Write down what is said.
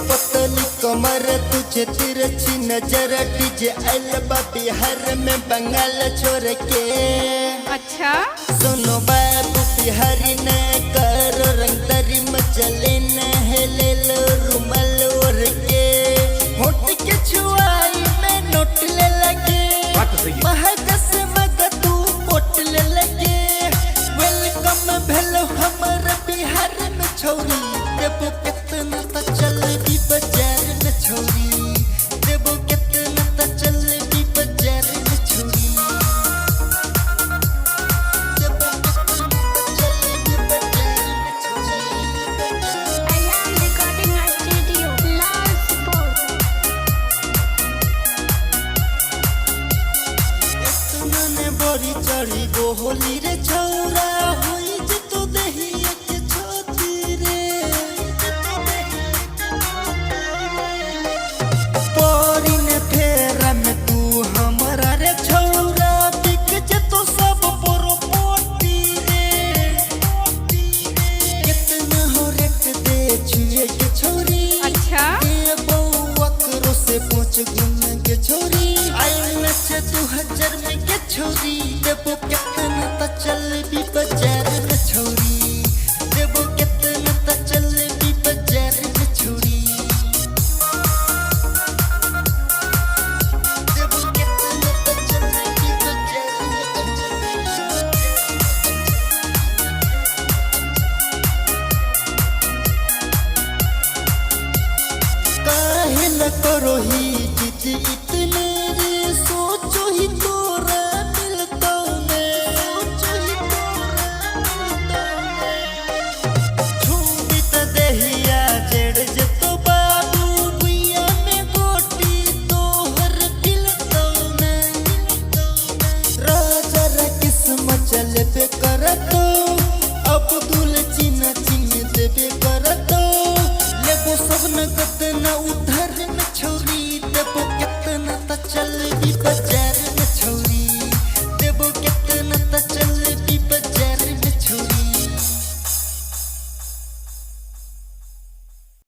पतली कमर तुझे तिरछी नजर डीजे अलबा बिहार में बंगाल छोड़ के। अच्छा सुनो बाबू बिहारी ने करो रंग तरी मचले न ले लो रुमाल ओढ़ के। होठ के छुआई में नोट ले लगे महकस मग तू पोट ले लगे। वेलकम भेलो हमर बिहार में छोरी देबो कितना त चल भी बाजार में छोरी देबो कितना त चल भी बाजार में छोरी देबो कितना त चल भी बाजार में छोरी। Alarm Recording Studio, Nagpur. इतना ने बड़ी चढ़ी गोहली रे छौरा होई जे तू देही के छोती रे। परी ने फेरा में तू हमरा रे छौरा बिक जे तू सब पोटी रे। कितना हो रेट दे छुए के छोरी अच्छा ये बउआ करो से पूछ गुन के छोरी आई नच 2000 में के छोरी देबो कितना त चल भी बाजार में छोरी देबो कितना त चल भी बाजार में छोरी देबो कितना त चल भी बाजार में छोरी। काहे न करो ही जीती